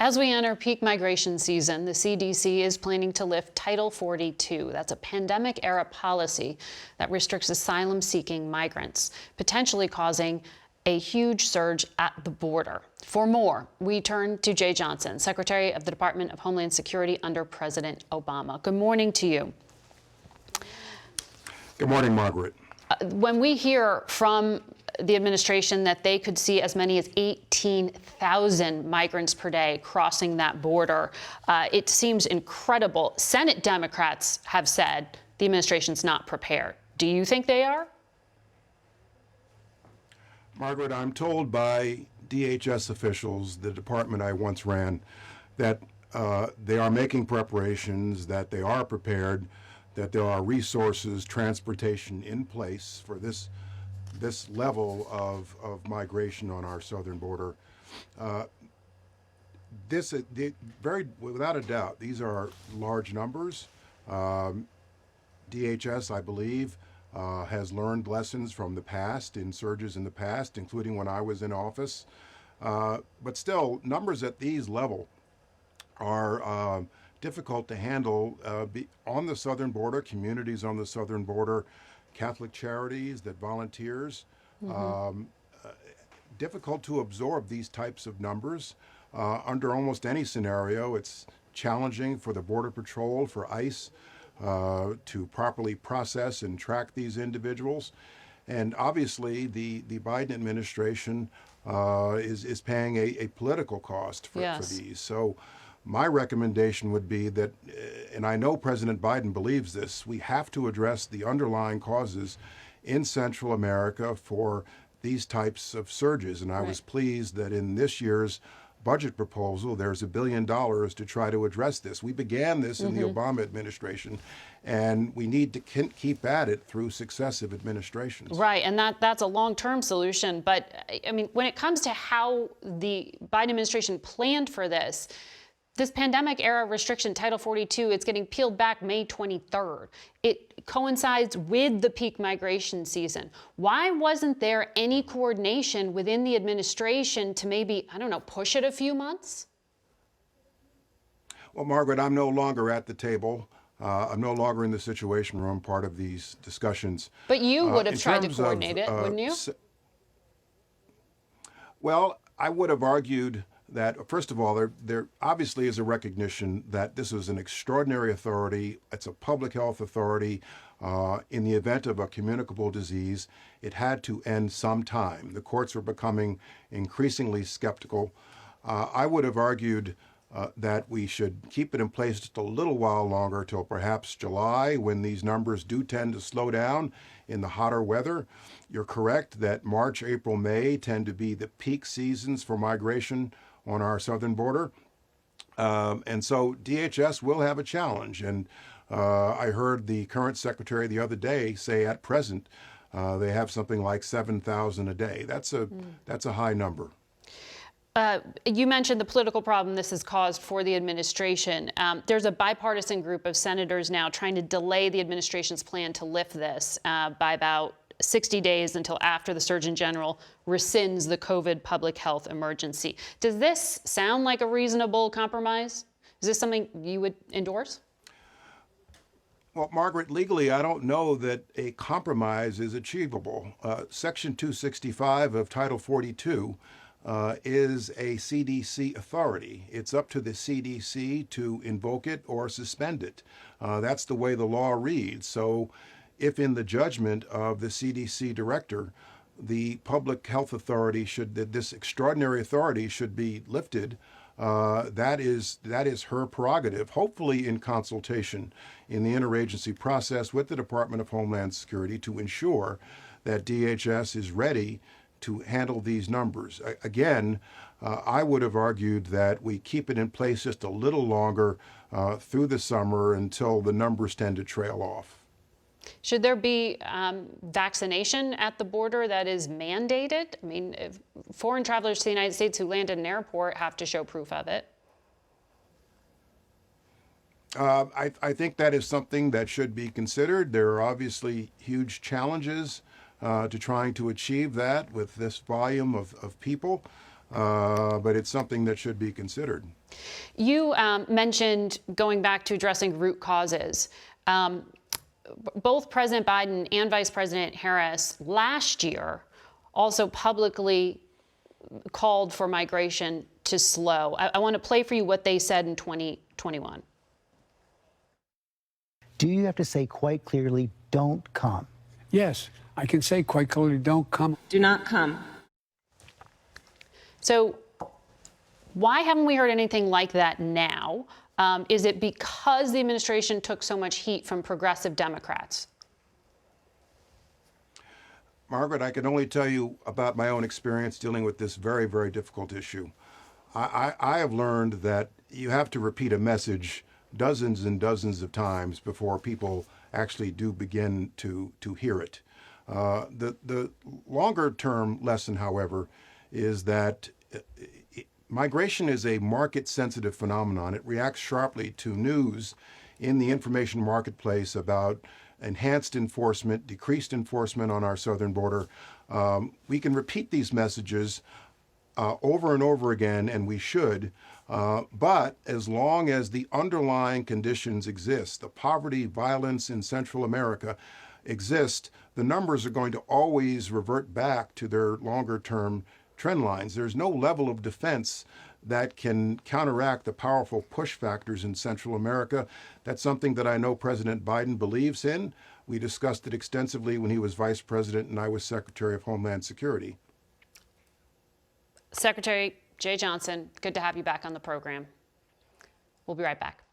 As we enter peak migration season, the CDC is planning to lift Title 42. That's a pandemic-era policy that restricts asylum-seeking migrants, potentially causing a huge surge at the border. For more, we turn to Jeh Johnson, Secretary of the Department of Homeland Security under President Obama. Good morning to you. Good morning, Margaret. When we hear from the administration that they could see as many as 18,000 migrants per day crossing that border, it seems incredible. Senate Democrats have said the administration's not prepared. Do you think they are? Margaret, I'm told by DHS officials, the department I once ran, that they are making preparations, that they are prepared, that there are resources, transportation in place for this level of migration on our southern border. Without a doubt, these are large numbers. DHS, I believe, has learned lessons from the past, in surges in the past, including when I was in office. But still, numbers at these level are difficult to handle on the southern border, communities on the southern border, Catholic charities that volunteers. Difficult to absorb these types of numbers. Under almost any scenario, it's challenging for the Border Patrol, for ICE, to properly process and track these individuals. And obviously, the Biden administration is paying a political cost for these. So my recommendation would be that, and I know President Biden believes this, we have to address the underlying causes in Central America for these types of surges. And I was pleased that in this year's budget proposal, there's $1 billion to try to address this. We began this in the Obama administration, and we need to keep at it through successive administrations. Right, and that's a long-term solution. But I mean, when it comes to how the Biden administration planned for this pandemic-era restriction, Title 42, it's getting peeled back May 23rd. It coincides with the peak migration season. Why wasn't there any coordination within the administration to maybe, I don't know, push it a few months? Well, Margaret, I'm no longer at the table. I'm no longer in the Situation Room, part of these discussions. But you would have tried to coordinate it, wouldn't you? Well, I would have argued that, first of all, there obviously is a recognition that this is an extraordinary authority. It's a public health authority. In the event of a communicable disease, it had to end sometime. The courts were becoming increasingly skeptical. I would have argued that we should keep it in place just a little while longer, till perhaps July, when these numbers do tend to slow down in the hotter weather. You're correct that March, April, May tend to be the peak seasons for migration on our southern border. And so DHS will have a challenge. And I heard the current secretary the other day say at present they have something like 7,000 a day. That's a high number. You mentioned the political problem this has caused for the administration. There's a bipartisan group of senators now trying to delay the administration's plan to lift this by about 60 days until after the Surgeon General rescinds the COVID public health emergency. Does this sound like a reasonable compromise? Is this something you would endorse? Well, Margaret, legally, I don't know that a compromise is achievable. Section 265 of Title 42 is a CDC authority. It's up to the CDC to invoke it or suspend it. That's the way the law reads. So if in the judgment of the CDC director, the public health authority this extraordinary authority should be lifted, that is her prerogative, hopefully in consultation in the interagency process with the Department of Homeland Security to ensure that DHS is ready to handle these numbers. Again, I would have argued that we keep it in place just a little longer through the summer until the numbers tend to trail off. Should there be vaccination at the border that is mandated? I mean, if foreign travelers to the United States who land at an airport have to show proof of it. I think that is something that should be considered. There are obviously huge challenges to trying to achieve that with this volume of people. but it's something that should be considered. You mentioned going back to addressing root causes. Both President Biden and Vice President Harris last year also publicly called for migration to slow. I want to play for you what they said in 2021. Do you have to say quite clearly, don't come? Yes, I can say quite clearly, don't come. Do not come. So why haven't we heard anything like that now? Is it because the administration took so much heat from progressive Democrats? Margaret, I can only tell you about my own experience dealing with this very, very difficult issue. I have learned that you have to repeat a message dozens and dozens of times before people actually do begin to hear it. The longer term lesson, however, is that migration is a market-sensitive phenomenon. It reacts sharply to news in the information marketplace about enhanced enforcement, decreased enforcement on our southern border. We can repeat these messages over and over again, and we should. But as long as the underlying conditions exist, the poverty, violence in Central America exist, the numbers are going to always revert back to their longer-term trend lines. There's no level of defense that can counteract the powerful push factors in Central America. That's something that I know President Biden believes in. We discussed it extensively when he was vice president and I was Secretary of Homeland Security. Secretary Jeh Johnson, good to have you back on the program. We'll be right back.